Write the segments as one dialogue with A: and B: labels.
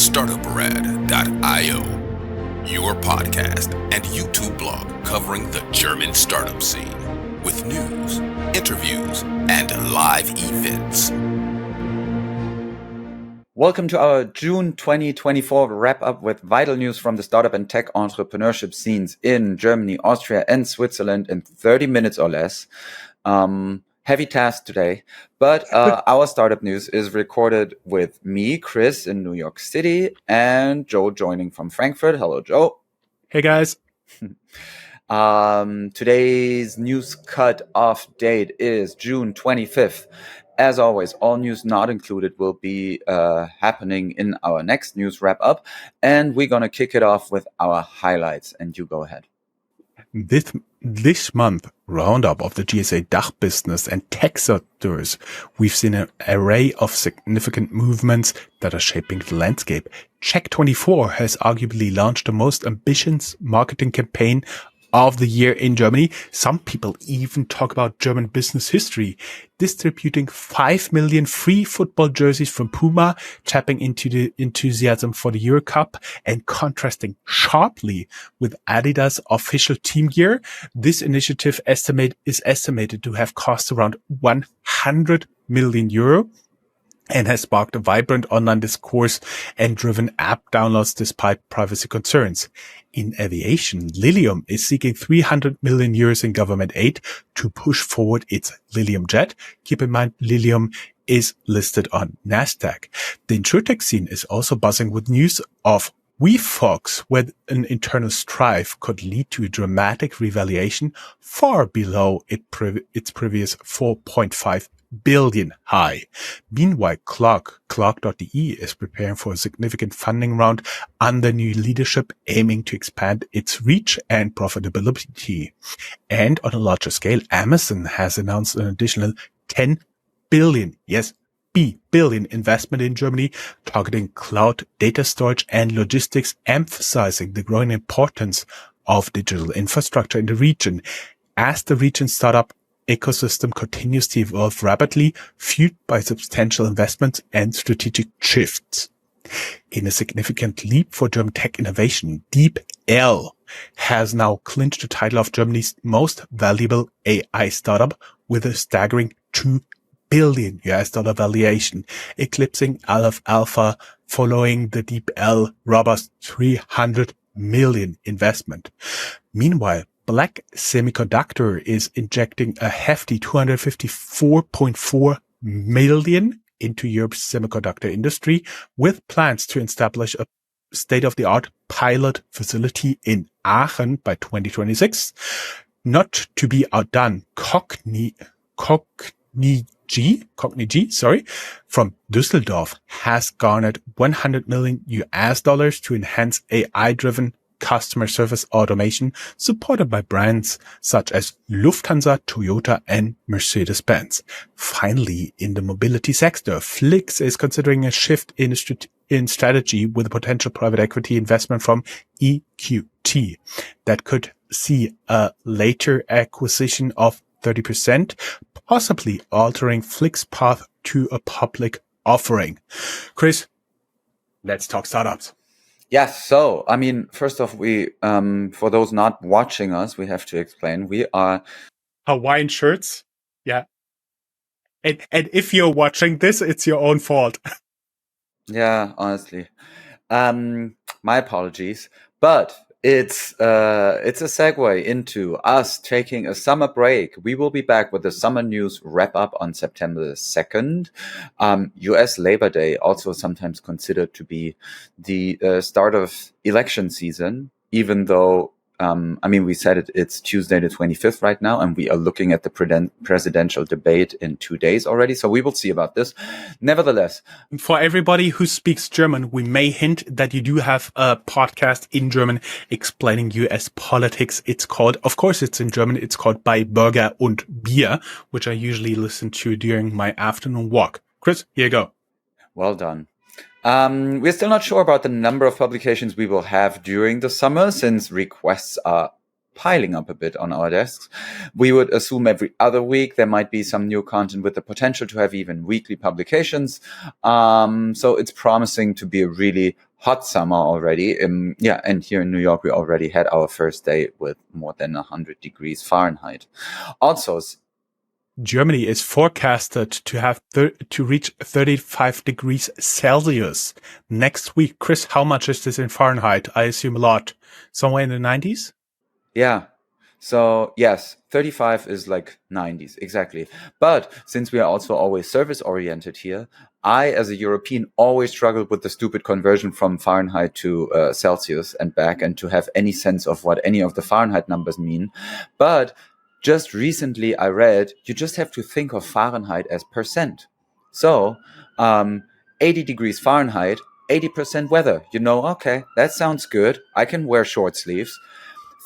A: Startuprad.io, your podcast and YouTube blog covering the German startup scene with news, interviews, and live events.
B: Welcome to our June 2024 wrap-up with vital news from the startup and tech entrepreneurship scenes in Germany, Austria, and Switzerland in 30 minutes or less. Heavy task today, but our startup news is recorded with me, Chris, in New York City, and Joe joining from Frankfurt. Hello, Joe.
C: Hey, guys.
B: Today's news cut-off date is June 25th. As always, all news not included will be happening in our next news wrap-up, and we're going to kick it off with our highlights, and you go ahead.
C: This month roundup of the GSA DACH business and tech sectors, we've seen an array of significant movements that are shaping the landscape. Check24 has arguably launched the most ambitious marketing campaign of the year in Germany. Some people even talk about German business history, distributing 5 million free football jerseys from Puma, tapping into the enthusiasm for the Euro Cup and contrasting sharply with Adidas official team gear. This initiative is estimated to have cost around 100 million euro. And has sparked a vibrant online discourse and driven app downloads despite privacy concerns. In aviation, Lilium is seeking 300 million euros in government aid to push forward its Lilium jet. Keep in mind, Lilium is listed on Nasdaq. The insurtech scene is also buzzing with news of WeFox, where an internal strife could lead to a dramatic revaluation far below its previous 4.5 billion high. Meanwhile, Clark.de is preparing for a significant funding round under new leadership aiming to expand its reach and profitability. And on a larger scale, Amazon has announced an additional 10 billion, yes, billion investment in Germany, targeting cloud data storage and logistics, emphasizing the growing importance of digital infrastructure in the region. As the region's startup ecosystem continues to evolve rapidly, fueled by substantial investments and strategic shifts. In a significant leap for German tech innovation, DeepL has now clinched the title of Germany's most valuable AI startup with a staggering $2 billion valuation, eclipsing Aleph Alpha following the DeepL robust 300 million investment. Meanwhile, Black Semiconductor is injecting a hefty 254.4 million into Europe's semiconductor industry, with plans to establish a state-of-the-art pilot facility in Aachen by 2026. Not to be outdone, Cognigy, from Düsseldorf has garnered $100 million to enhance AI-driven customer service automation supported by brands such as Lufthansa, Toyota, and Mercedes-Benz. Finally, in the mobility sector, Flix is considering a shift in strategy with a potential private equity investment from EQT that could see a later acquisition of 30%, possibly altering Flix's path to a public offering. Chris, let's talk startups.
B: Yes. So, I mean, first off, we, for those not watching us, we have to explain we are
C: Hawaiian shirts. Yeah. And if you're watching this, it's your own fault.
B: Yeah, honestly. My apologies, but it's a segue into us taking a summer break. We will be back with the summer news wrap up on September 2nd. US Labor Day, also sometimes considered to be the start of election season, even though we said it's Tuesday the 25th right now, and we are looking at the presidential debate in 2 days already. So we will see about this. Nevertheless,
C: for everybody who speaks German, we may hint that you do have a podcast in German explaining US politics. It's called, of course it's in German, it's called Bei Burger und Bier, which I usually listen to during my afternoon walk. Chris, here you go.
B: Well done. We're still not sure about the number of publications we will have during the summer, since requests are piling up a bit on our desks. We would assume every other week there might be some new content with the potential to have even weekly publications. So it's promising to be a really hot summer already. And here in New York, we already had our first day with more than 100 degrees Fahrenheit. Also,
C: Germany is forecasted to have to reach 35 degrees Celsius next week. Chris, how much is this in Fahrenheit? I assume a lot. Somewhere in the 90s?
B: yeah. So yes, 35 is like 90s, exactly. But since we are also always service oriented here, I, as a European, always struggled with the stupid conversion from Fahrenheit to Celsius and back, and to have any sense of what any of the Fahrenheit numbers mean. But just recently I read, you just have to think of Fahrenheit as percent. So 80 degrees Fahrenheit, 80% weather. Okay, that sounds good. I can wear short sleeves.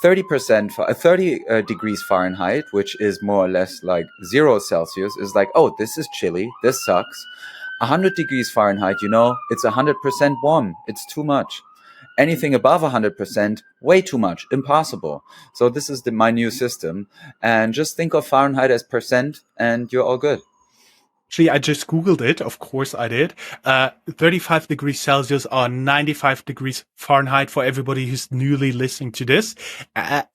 B: 30%, 30 degrees Fahrenheit, which is more or less like 0 Celsius, is like, oh, this is chilly. This sucks. 100 degrees Fahrenheit, it's 100% warm. It's too much. Anything above 100%, way too much. Impossible. So this is my new system. And just think of Fahrenheit as percent and you're all good.
C: Actually, I just Googled it. Of course I did. 35 degrees Celsius or 95 degrees Fahrenheit for everybody who's newly listening to this.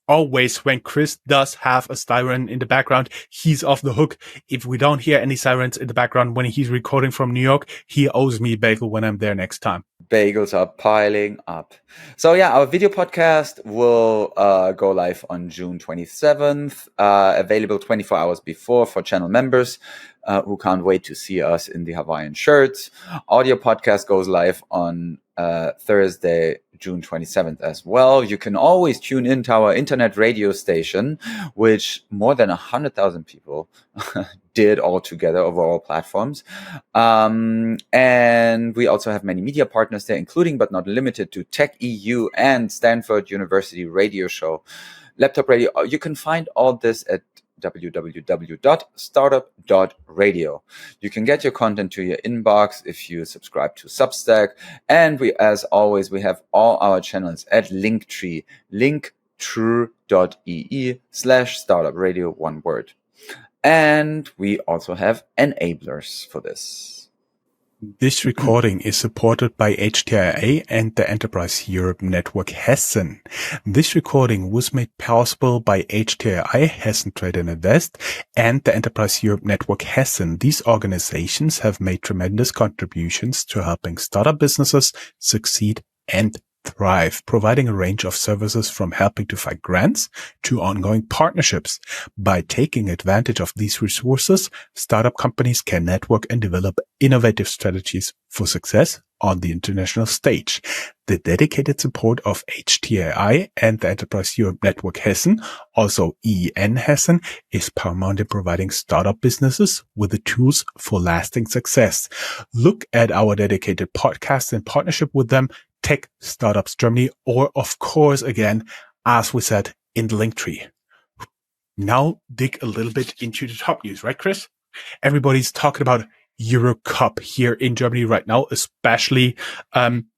C: Always when Chris does have a siren in the background, he's off the hook. If we don't hear any sirens in the background when he's recording from New York, he owes me a bagel when I'm there next time.
B: Bagels are piling up. So yeah, our video podcast will go live on June 27th, available 24 hours before for channel members who can't wait to see us in the Hawaiian shirts. Audio podcast goes live on Thursday, June 27th as well. You can always tune into our internet radio station, which more than 100,000 people did all together over all platforms. And we also have many media partners there, including but not limited to Tech.eu and Stanford University Radio Show, Laptop Radio. You can find all this at www.startup.radio. You can get your content to your inbox if you subscribe to Substack. And we, as always, we have all our channels at Linktree, linktree.ee/startupradio, one word. And we also have enablers for this.
C: This recording is supported by HTIA and the Enterprise Europe Network Hessen. This recording was made possible by HTIA, Hessen Trade and Invest, and the Enterprise Europe Network Hessen. These organizations have made tremendous contributions to helping startup businesses succeed and thrive, providing a range of services from helping to find grants to ongoing partnerships. By taking advantage of these resources, startup companies can network and develop innovative strategies for success on the international stage. The dedicated support of HTAI and the Enterprise Europe Network Hessen, also EEN Hessen, is paramount in providing startup businesses with the tools for lasting success. Look at our dedicated podcast in partnership with them, Tech Startups Germany, or of course, again, as we said, in the Linktree. Now dig a little bit into the top news, right, Chris? Everybody's talking about Euro Cup here in Germany right now, especially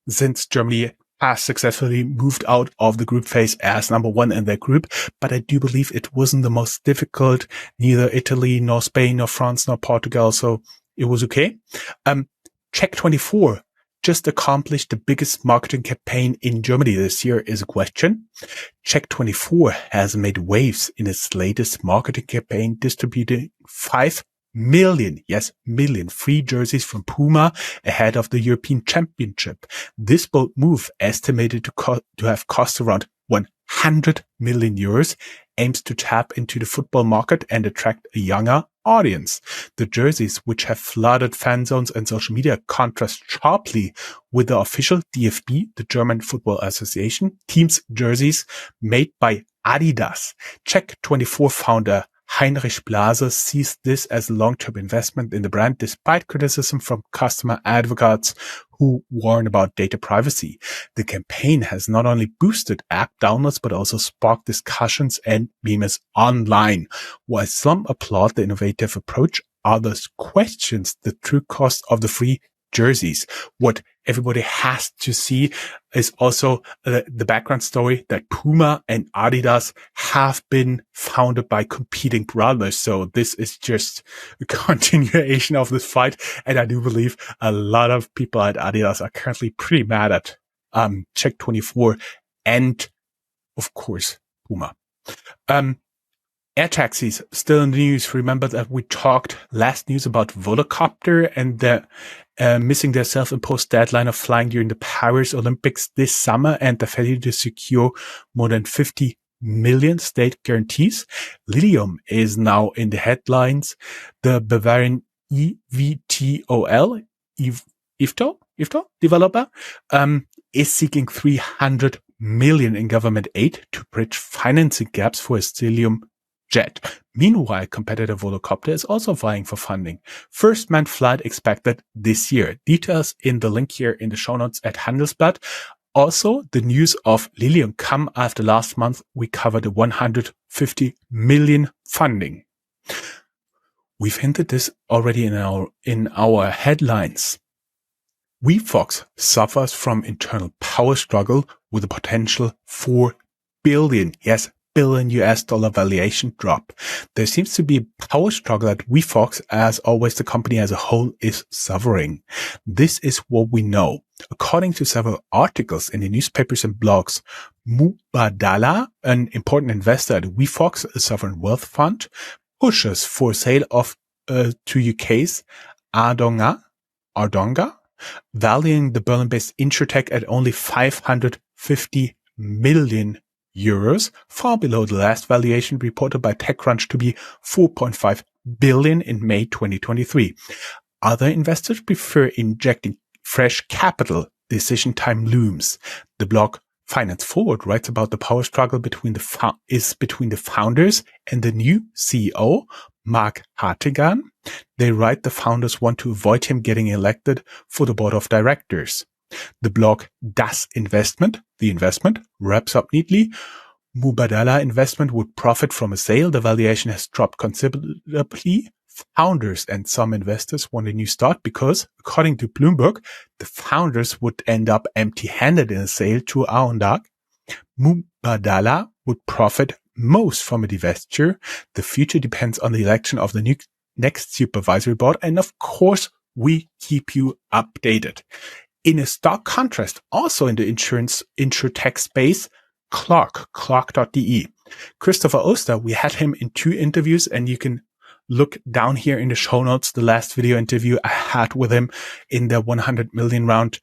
C: since Germany has successfully moved out of the group phase as number one in their group. But I do believe it wasn't the most difficult, neither Italy, nor Spain, nor France, nor Portugal. So it was okay. Check24 just accomplished the biggest marketing campaign in Germany this year is a question. Check24 has made waves in its latest marketing campaign, distributing 5 million, yes, million free jerseys from Puma ahead of the European Championship. This bold move, estimated to have cost around 100 million euros, aims to tap into the football market and attract a younger audience. The jerseys, which have flooded fan zones and social media, contrast sharply with the official DFB, the German Football Association, team's jerseys made by Adidas. Check24 founder Heinrich Blase sees this as a long-term investment in the brand, despite criticism from customer advocates who warn about data privacy. The campaign has not only boosted app downloads, but also sparked discussions and memes online. While some applaud the innovative approach, others question the true cost of the free jerseys. What everybody has to see is also the background story that Puma and Adidas have been founded by competing brothers. So this is just a continuation of this fight. And I do believe a lot of people at Adidas are currently pretty mad at Check24, and of course, Puma. Air taxis, still in the news. Remember that we talked last news about Volocopter and the missing their self-imposed deadline of flying during the Paris Olympics this summer and the failure to secure more than 50 million state guarantees. Lilium is now in the headlines. The Bavarian EVTOL, IFTO developer, is seeking 300 million in government aid to bridge financing gaps for its Lilium jet. Meanwhile, competitor Volocopter is also vying for funding. First manned flight expected this year. Details in the link here in the show notes at Handelsblatt. Also, the news of Lilium come after last month we covered the 150 million funding. We've hinted this already in our headlines. WeFox suffers from internal power struggle with a potential $4 billion US dollar valuation drop. There seems to be a power struggle at WeFox, as always the company as a whole is suffering. This is what we know. According to several articles in the newspapers and blogs, Mubadala, an important investor at WeFox, a sovereign wealth fund, pushes for sale of to UK's Ardonga, valuing the Berlin-based insurtech at only 550 million euros, far below the last valuation reported by TechCrunch to be 4.5 billion in May 2023. Other investors prefer injecting fresh capital. Decision time looms. The blog Finance Forward writes about the power struggle between the founders and the new CEO, Mark Hartigan. They write the founders want to avoid him getting elected for the board of directors. The blog Das Investment, the investment, wraps up neatly. Mubadala Investment would profit from a sale. The valuation has dropped considerably. Founders and some investors want a new start because, according to Bloomberg, the founders would end up empty-handed in a sale to Aondag. Mubadala would profit most from a divestiture. The future depends on the election of the next supervisory board, and of course, we keep you updated. In a stark contrast, also in the insurtech space, Clark.de. Christopher Oster, we had him in 2 interviews, and you can look down here in the show notes, the last video interview I had with him in the 100 million round,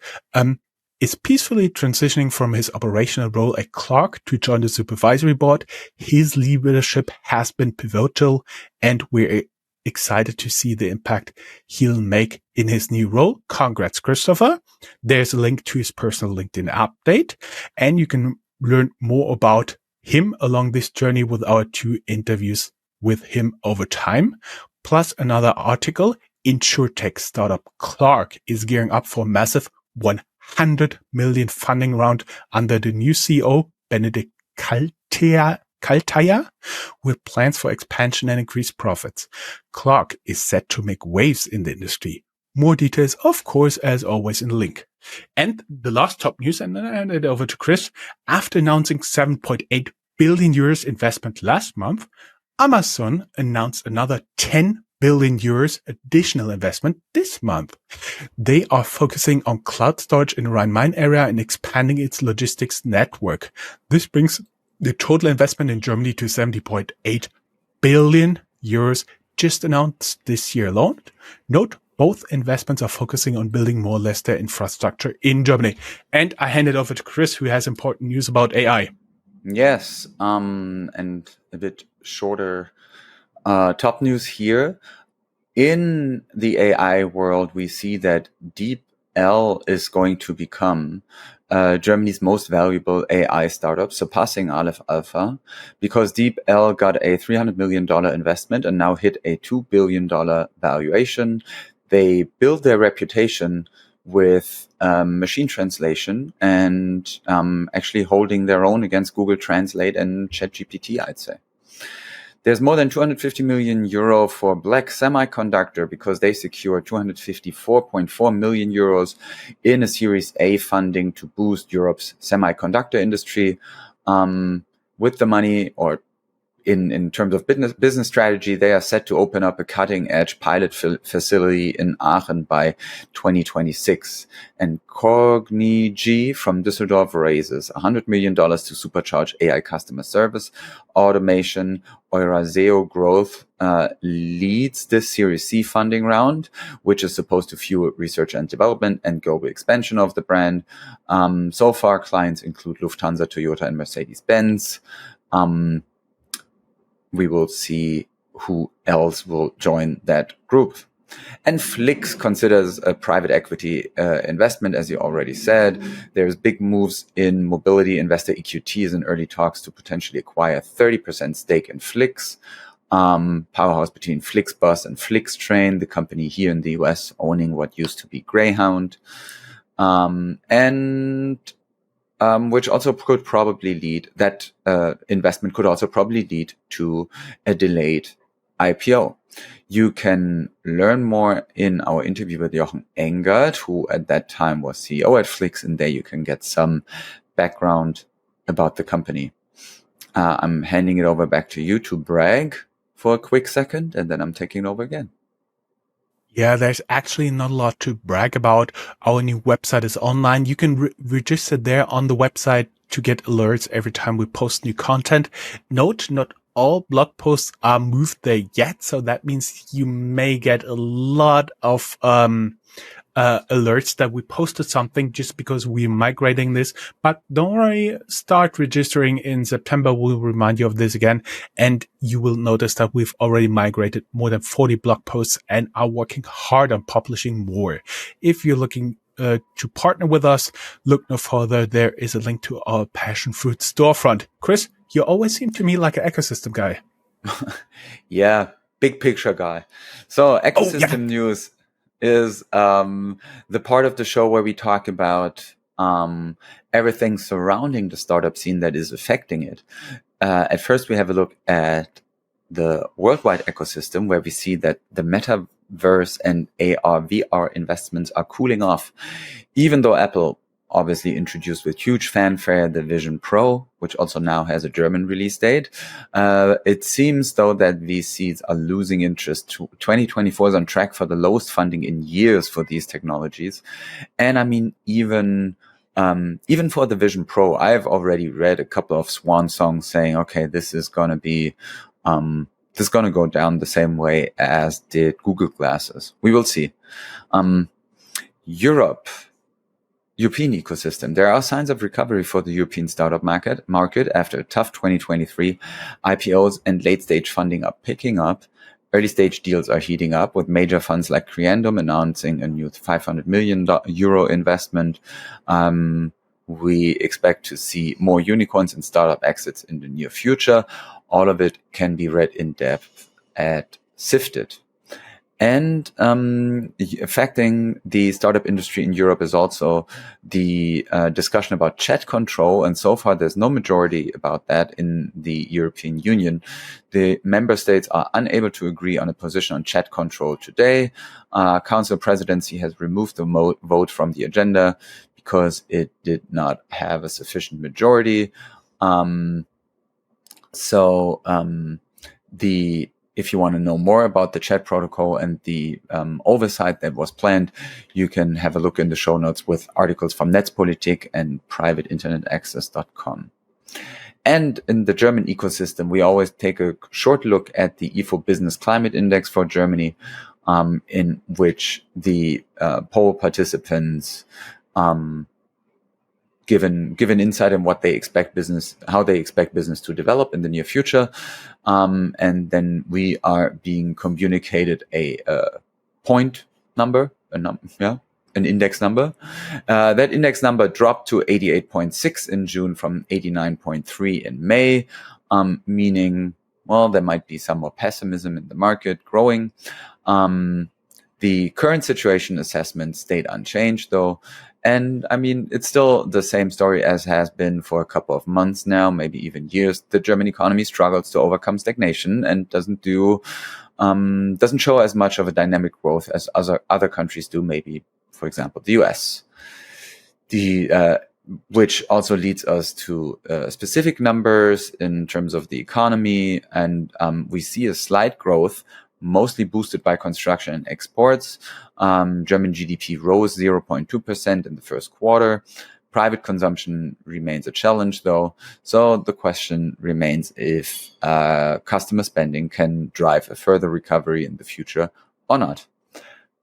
C: is peacefully transitioning from his operational role at Clark to join the supervisory board. His leadership has been pivotal, and we're excited to see the impact he'll make in his new role. Congrats, Christopher. There's a link to his personal LinkedIn update, and you can learn more about him along this journey with our 2 interviews with him over time. Plus another article, InsurTech startup Clark is gearing up for a massive 100 million funding round under the new CEO, Benedict Kaltaya, with plans for expansion and increased profits. Clark is set to make waves in the industry. More details, of course, as always in the link. And the last top news, and then I hand it over to Chris. After announcing 7.8 billion euros investment last month, Amazon announced another 10 billion euros additional investment this month. They are focusing on cloud storage in the Rhine-Main area and expanding its logistics network. This brings the total investment in Germany to 70.8 billion euros just announced this year alone. Note, both investments are focusing on building more or less their infrastructure in Germany. And I hand it over to Chris, who has important news about AI.
B: Yes, and a bit shorter top news here. In the AI world, we see that DeepL is going to become Germany's most valuable AI startup, surpassing Aleph Alpha, because DeepL got a $300 million investment and now hit a $2 billion valuation. They built their reputation with machine translation and actually holding their own against Google Translate and ChatGPT, I'd say. There's more than 250 million euro for Black Semiconductor because they secured 254.4 million euros in a Series A funding to boost Europe's semiconductor industry. With the money, or in terms of business strategy, they are set to open up a cutting-edge pilot facility in Aachen by 2026. And Cognigy from Düsseldorf raises $100 million to supercharge AI customer service automation. Euraseo Growth leads this Series C funding round, which is supposed to fuel research and development and global expansion of the brand. So far, clients include Lufthansa, Toyota, and Mercedes-Benz. We will see who else will join that group. And Flix considers a private equity investment, as you already said. There's big moves in mobility. Investor EQT is in early talks to potentially acquire 30% stake in Flix, powerhouse between Flixbus and Flixtrain, the company here in the US owning what used to be Greyhound, which also could probably lead, that investment could also probably lead to a delayed IPO. You can learn more in our interview with Jochen Engert, who at that time was CEO at Flix, and there you can get some background about the company. I'm handing it over back to you to brag for a quick second, and then I'm taking over again.
C: Yeah, there's actually not a lot to brag about. Our new website is online. You can register there on the website to get alerts every time we post new content. Note, not all blog posts are moved there yet, so that means you may get a lot of alerts that we posted something just because we're migrating this. But don't worry, start registering in September. We'll remind you of this again, and you will notice that we've already migrated more than 40 blog posts and are working hard on publishing more. If you're looking to partner with us, look no further. There is a link to our passion fruit storefront. Chris, you always seem to me like an ecosystem guy.
B: Yeah, big picture guy. So ecosystem news is the part of the show where we talk about everything surrounding the startup scene that is affecting it. At first, we have a look at the worldwide ecosystem, where we see that the metaverse and AR, VR investments are cooling off, even though Apple obviously introduced with huge fanfare the Vision Pro, which also now has a German release date. It seems, though, that VCs are losing interest. 2024 is on track for the lowest funding in years for these technologies. And I mean, even for the Vision Pro, I've already read a couple of swan songs saying, okay, this is going to be, this is going to go down the same way as did Google Glasses. We will see. European ecosystem. There are signs of recovery for the European startup market after a tough 2023. IPOs and late-stage funding are picking up. Early-stage deals are heating up, with major funds like Creandum announcing a new 500 million euro investment. We expect to see more unicorns and startup exits in the near future. All of it can be read in depth at Sifted. And affecting the startup industry in Europe is also the discussion about chat control. And so far, there's no majority about that in the European Union. The member states are unable to agree on a position on chat control today. Council presidency has removed the vote from the agenda because it did not have a sufficient majority. If you want to know more about the chat protocol and the oversight that was planned, you can have a look in the show notes with articles from Netzpolitik and privateinternetaccess.com. And in the German ecosystem, we always take a short look at the IFO Business Climate Index for Germany, in which the poll participants given insight on what they expect how they expect business to develop in the near future. And then we are being communicated a point number, an index number. That index number dropped to 88.6 in June from 89.3 in May, meaning, well, there might be some more pessimism in the market growing. The current situation assessment stayed unchanged, though. And I mean, it's still the same story as has been for a couple of months now, maybe even years. The German economy struggles to overcome stagnation and doesn't show as much of a dynamic growth as other countries do, maybe, for example, the US. The which also leads us to specific numbers in terms of the economy. And we see a slight growth, mostly boosted by construction and exports. German GDP rose 0.2% in the first quarter. Private consumption remains a challenge, though. So the question remains if customer spending can drive a further recovery in the future or not.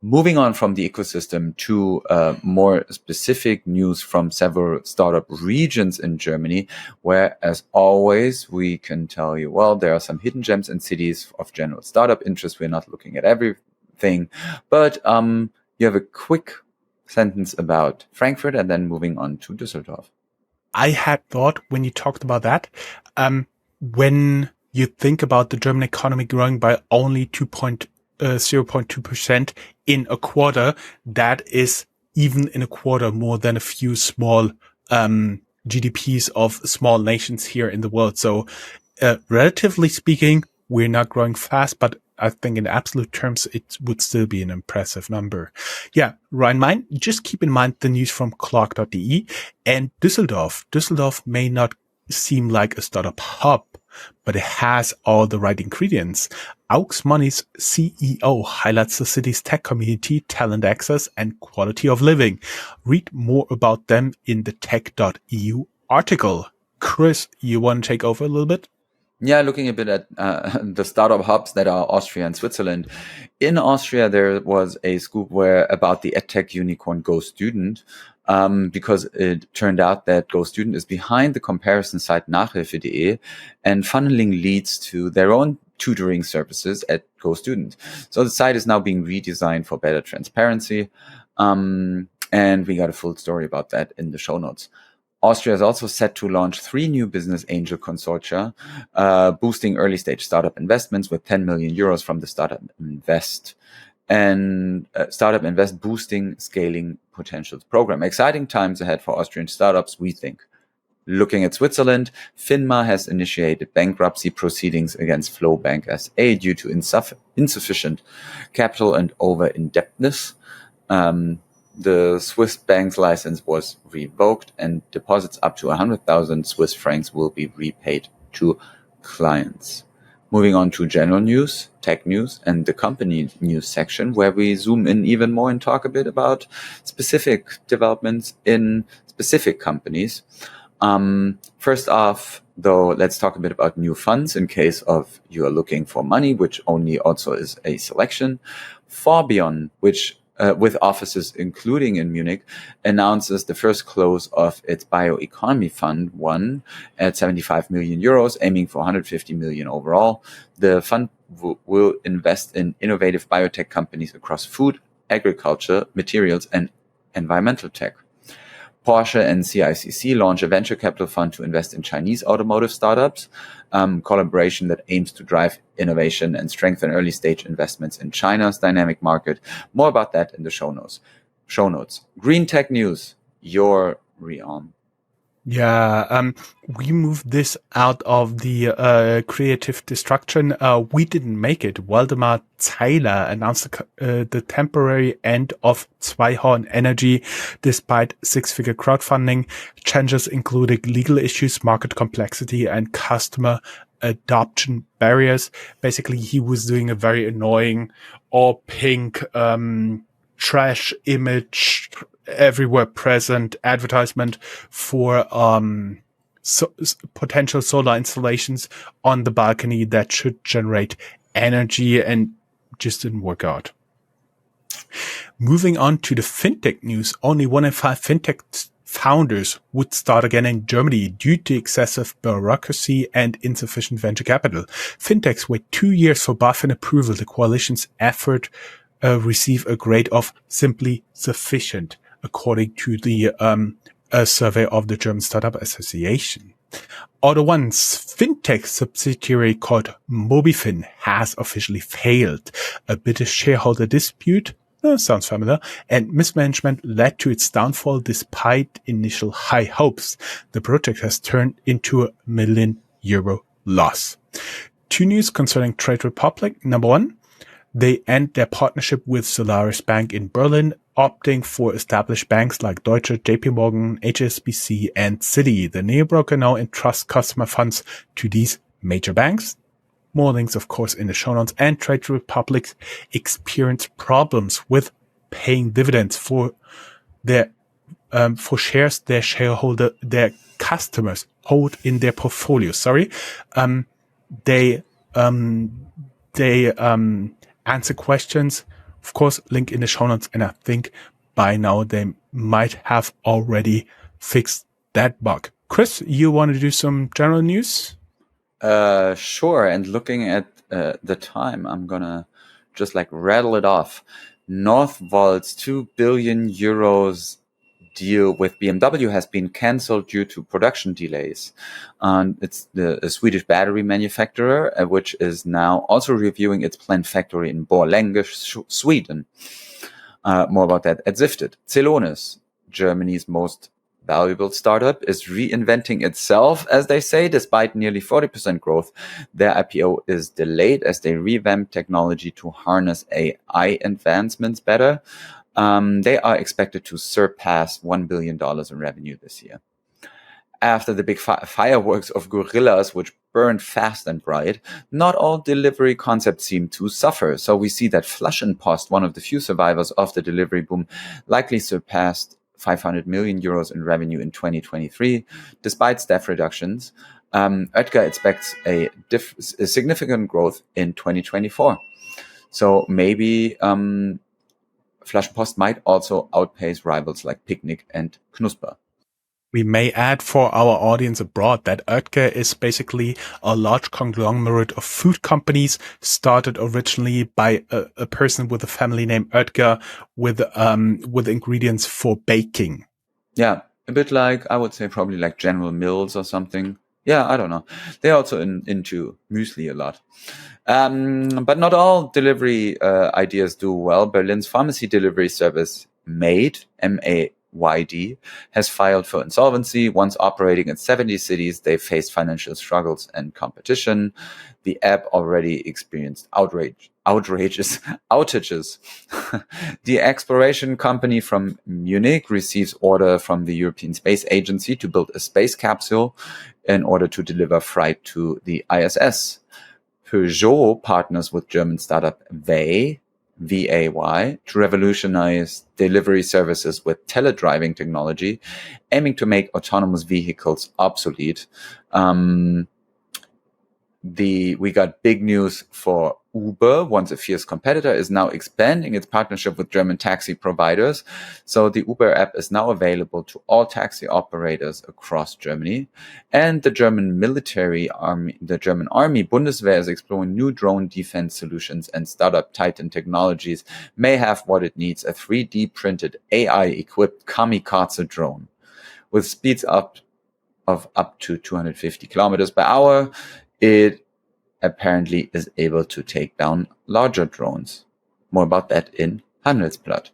B: Moving on from the ecosystem to more specific news from several startup regions in Germany, where, as always, we can tell you, well, there are some hidden gems in cities of general startup interest. We're not looking at everything, but you have a quick sentence about Frankfurt and then moving on to Düsseldorf.
C: I had thought when you talked about that, when you think about the German economy growing by only 0.2% in a quarter, that is even in a quarter more than a few small GDPs of small nations here in the world. So relatively speaking, we're not growing fast, but I think in absolute terms, it would still be an impressive number. Yeah, Rhein-Main, just keep in mind the news from Clark.de and Düsseldorf. Düsseldorf may not seem like a startup hub, but it has all the right ingredients. Aux Money's CEO highlights the city's tech community, talent access, and quality of living. Read more about them in the tech.eu article. Chris, you want to take over a little bit?
B: Yeah, looking a bit at the startup hubs that are Austria and Switzerland. In Austria, there was a scoop about the edtech unicorn Go Student, because it turned out that Go Student is behind the comparison site Nachhilfe.de and funneling leads to their own tutoring services at Go Student. So the site is now being redesigned for better transparency, and we got a full story about that in the show notes. Austria is also set to launch 3 new business angel consortia, boosting early stage startup investments with 10 million euros from the Startup Invest boosting scaling potentials program. Exciting times ahead for Austrian startups, we think. Looking at Switzerland, FINMA has initiated bankruptcy proceedings against Flowbank SA due to insufficient capital and over-indebtedness. The Swiss bank's license was revoked and deposits up to 100,000 Swiss francs will be repaid to clients. Moving on to general news, tech news, and the company news section, where we zoom in even more and talk a bit about specific developments in specific companies. First off, though, let's talk a bit about new funds in case of you are looking for money, which only also is a selection. Forbion, which with offices including in Munich, announces the first close of its Bioeconomy Fund 1 at 75 million euros, aiming for 150 million overall. The fund will invest in innovative biotech companies across food, agriculture, materials, and environmental tech. Porsche and CICC launch a venture capital fund to invest in Chinese automotive startups, collaboration that aims to drive innovation and strengthen early stage investments in China's dynamic market. More about that in the show notes. Green tech news, your realm.
C: Yeah, we moved this out of the creative destruction. We didn't make it. Waldemar Zeiler announced the temporary end of Zweihorn Energy despite 6-figure crowdfunding. Changes included legal issues, market complexity, and customer adoption barriers. Basically, he was doing a very annoying all pink trash image everywhere present advertisement for potential solar installations on the balcony that should generate energy, and just didn't work out. Moving on to the fintech news, only 1 in 5 fintech founders would start again in Germany due to excessive bureaucracy and insufficient venture capital. Fintechs wait 2 years for BaFin approval. The coalition's effort receive a grade of simply sufficient, according to the survey of the German Startup Association. AutoOne's fintech subsidiary called Mobifin has officially failed. A bitter shareholder dispute, sounds familiar, and mismanagement led to its downfall despite initial high hopes. The project has turned into a €1 million loss. 2 news concerning Trade Republic. Number 1, they end their partnership with Solaris Bank in Berlin. opting for established banks like Deutsche, JP Morgan, HSBC, and Citi. The neo-broker now entrusts customer funds to these major banks. More links, of course, in the show notes. And Trade Republic experienced problems with paying dividends for shares their customers hold in their portfolio. They answer questions. Of course, link in the show notes. And I think by now they might have already fixed that bug. Chris, you want to do some general news?
B: Sure. And looking at the time, I'm gonna just rattle it off. Northvolt's 2 billion euros deal with BMW has been cancelled due to production delays. It's a Swedish battery manufacturer, which is now also reviewing its planned factory in Borlänge, Sweden. More about that at Zifted. Celonis, Germany's most valuable startup, is reinventing itself, as they say, despite nearly 40% growth. Their IPO is delayed as they revamp technology to harness AI advancements better. They are expected to surpass $1 billion in revenue this year. After the big fireworks of gorillas, which burned fast and bright, not all delivery concepts seem to suffer. So we see that Flush & Post, one of the few survivors of the delivery boom, likely surpassed 500 million euros in revenue in 2023, despite staff reductions. Oetker expects a significant growth in 2024. So maybe Flush Post might also outpace rivals like Picnic and Knusper.
C: We may add for our audience abroad that Oetker is basically a large conglomerate of food companies started originally by a person with a family name Oetker with ingredients for baking.
B: Yeah, a bit like, I would say probably like General Mills or something. Yeah, I don't know. They're also into muesli a lot. But not all delivery ideas do well. Berlin's pharmacy delivery service MAYD, MAYD, has filed for insolvency. Once operating in 70 cities, they faced financial struggles and competition. The app already experienced outages. The exploration company from Munich receives order from the European Space Agency to build a space capsule in order to deliver freight to the ISS. Peugeot partners with German startup VAY, VAY, to revolutionize delivery services with teledriving technology, aiming to make autonomous vehicles obsolete. We got big news for Uber. Once a fierce competitor, is now expanding its partnership with German taxi providers. So the Uber app is now available to all taxi operators across Germany. And the German army, Bundeswehr, is exploring new drone defense solutions, and startup Titan Technologies may have what it needs: a 3D printed AI-equipped kamikaze drone with speeds up to 250 kilometers per hour. It apparently is able to take down larger drones. More about that in Handelsblatt.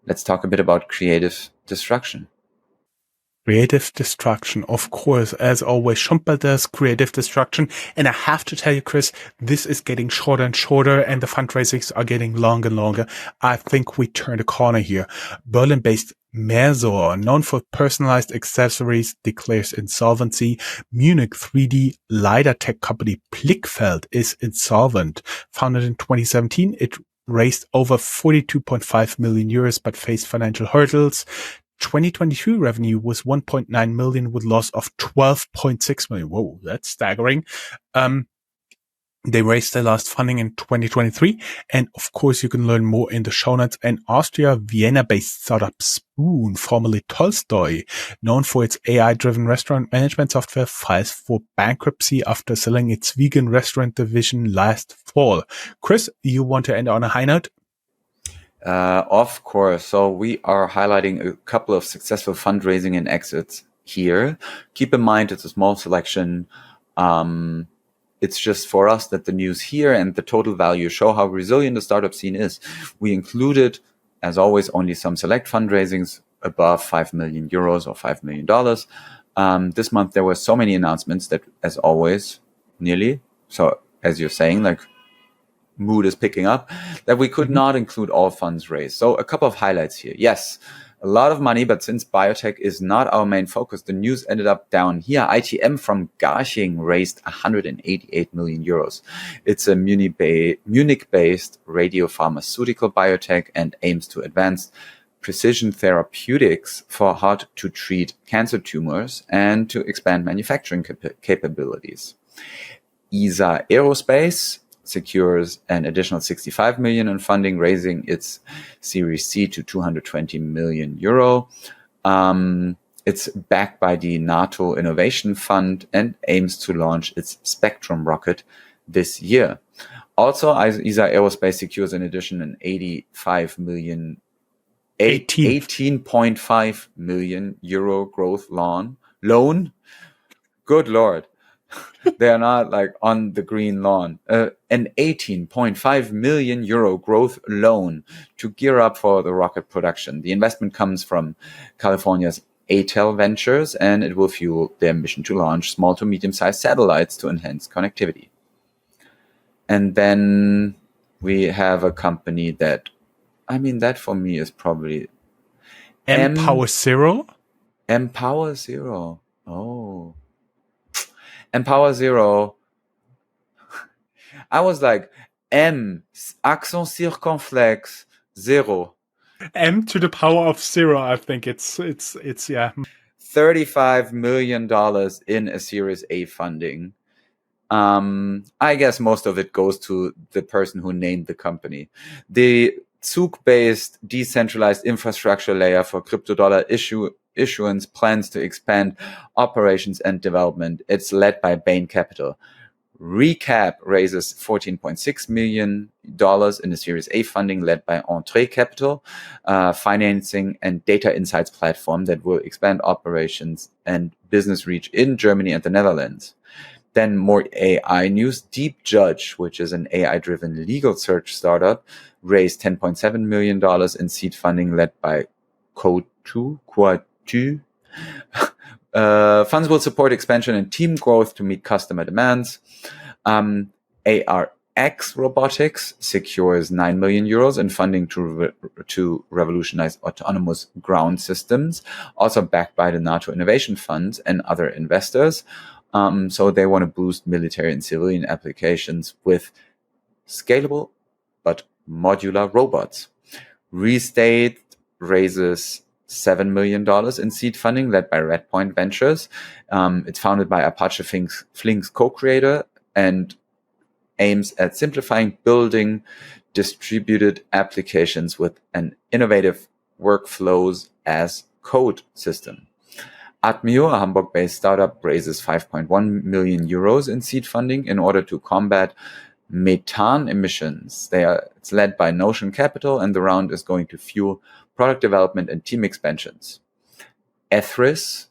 B: Let's talk a bit about creative destruction.
C: Creative destruction, of course, as always, Schumpeter's creative destruction. And I have to tell you, Chris, this is getting shorter and shorter, and the fundraisings are getting longer and longer. I think we turned a corner here. Berlin-based Mersor, known for personalized accessories, declares insolvency. Munich 3D LiDAR tech company Blickfeld is insolvent. Founded in 2017, it raised over 42.5 million euros, but faced financial hurdles. 2022 revenue was 1.9 million with loss of 12.6 million. Whoa, that's staggering. They raised their last funding in 2023. And of course, you can learn more in the show notes. And Austria, Vienna-based startup Spoon, formerly Tolstoy, known for its AI-driven restaurant management software, files for bankruptcy after selling its vegan restaurant division last fall. Chris, you want to end on a high note?
B: Of course. So we are highlighting a couple of successful fundraising and exits here. Keep in mind, it's a small selection. It's just for us that the news here and the total value show how resilient the startup scene is. We included, as always, only some select fundraisings above 5 million euros or $5 million. This month, there were so many announcements that, as always, nearly. So as you're saying, like mood is picking up, that we could not include all funds raised. So a couple of highlights here. Yes, a lot of money, but since biotech is not our main focus, the news ended up down here. ITM from Garching raised 188 million euros. It's a Munich-based radiopharmaceutical biotech and aims to advance precision therapeutics for hard-to-treat cancer tumors and to expand manufacturing capabilities. ESA Aerospace secures an additional 65 million in funding, raising its Series C to 220 million euro. It's backed by the NATO Innovation Fund and aims to launch its Spectrum rocket this year. Also, ESA Aerospace secures in addition an 18.5 million euro growth loan. Good Lord. They are not like on the green lawn. An 18.5 million euro growth loan to gear up for the rocket production. The investment comes from California's ATEL Ventures, and it will fuel their mission to launch small to medium-sized satellites to enhance connectivity. And then we have a company that for me is probably
C: Empower Zero.
B: Empower Zero. Oh. Empower Zero. I was like, M, accent circonflexe, zero.
C: M to the power of zero, I think it's yeah.
B: $35 million in a Series A funding. I guess most of it goes to the person who named the company. The Zug-based decentralized infrastructure layer for crypto dollar issuance plans to expand operations and development. It's led by Bain Capital. Recap raises $14.6 million in a Series A funding led by Entrée Capital, financing and data insights platform that will expand operations and business reach in Germany and the Netherlands. Then more AI news. Deep Judge, which is an AI-driven legal search startup, raised $10.7 million in seed funding led by Quatu. Funds will support expansion and team growth to meet customer demands. ARX Robotics secures 9 million euros in funding to revolutionize autonomous ground systems, also backed by the NATO Innovation Fund and other investors. So they want to boost military and civilian applications with scalable but modular robots. Restate raises $7 million in seed funding led by Redpoint Ventures. It's founded by Apache Flink's co-creator and aims at simplifying building distributed applications with an innovative workflows as code system. Atmio, a Hamburg-based startup, raises 5.1 million euros in seed funding in order to combat methane emissions. It's led by Notion Capital, and the round is going to fuel product development and team expansions. Etris,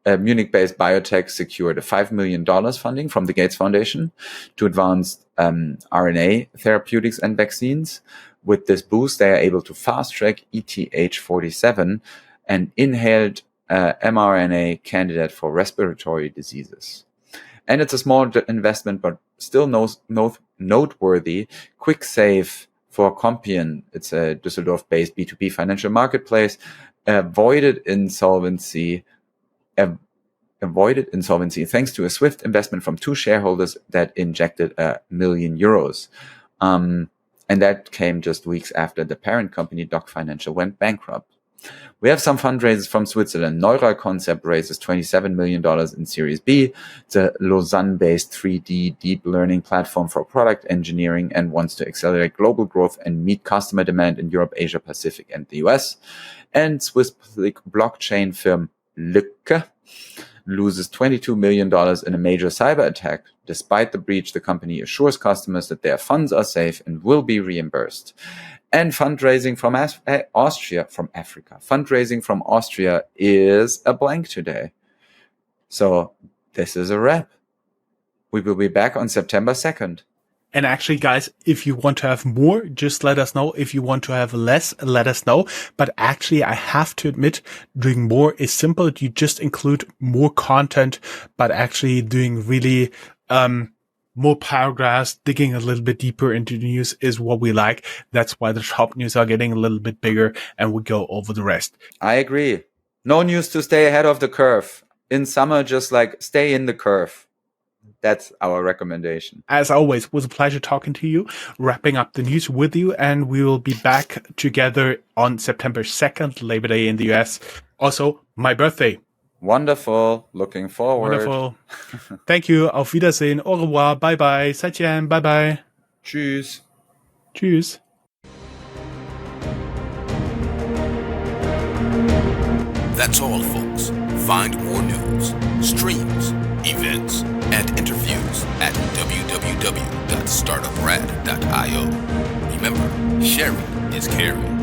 B: a Munich-based biotech, secured a $5 million funding from the Gates Foundation to advance RNA therapeutics and vaccines. With this boost, they are able to fast-track ETH47, an inhaled mRNA candidate for respiratory diseases. And it's a small investment, but still noteworthy. QuickSave for Compion, it's a Düsseldorf-based B2B financial marketplace, avoided insolvency thanks to a swift investment from two shareholders that injected €1 million. And that came just weeks after the parent company, Doc Financial, went bankrupt. We have some fundraisers from Switzerland. Neural Concept raises $27 million in Series B. It's a Lausanne-based 3D deep learning platform for product engineering and wants to accelerate global growth and meet customer demand in Europe, Asia Pacific, and the US. And Swiss blockchain firm Lücke loses $22 million in a major cyber attack. Despite the breach, the company assures customers that their funds are safe and will be reimbursed. And fundraising from Fundraising from Austria is a blank today. So this is a wrap. We will be back on September 2nd.
C: And actually, guys, if you want to have more, just let us know. If you want to have less, let us know. But actually, I have to admit, doing more is simple. You just include more content, but actually doing really, more paragraphs, digging a little bit deeper into the news is what we like. That's why the top news are getting a little bit bigger and we go over the rest.
B: I agree. No news to stay ahead of the curve. In summer, just like stay in the curve. That's our recommendation.
C: As always, it was a pleasure talking to you, wrapping up the news with you, and we will be back together on September 2nd, Labor Day in the US. Also, my birthday.
B: Wonderful. Looking forward.
C: Wonderful. Thank you. Auf Wiedersehen. Au revoir. Bye bye. 再见. Bye bye.
B: Tschüss.
C: Tschüss.
A: That's all, folks. Find more news, streams, events, and interviews at www.startuprad.io. Remember, sharing is caring.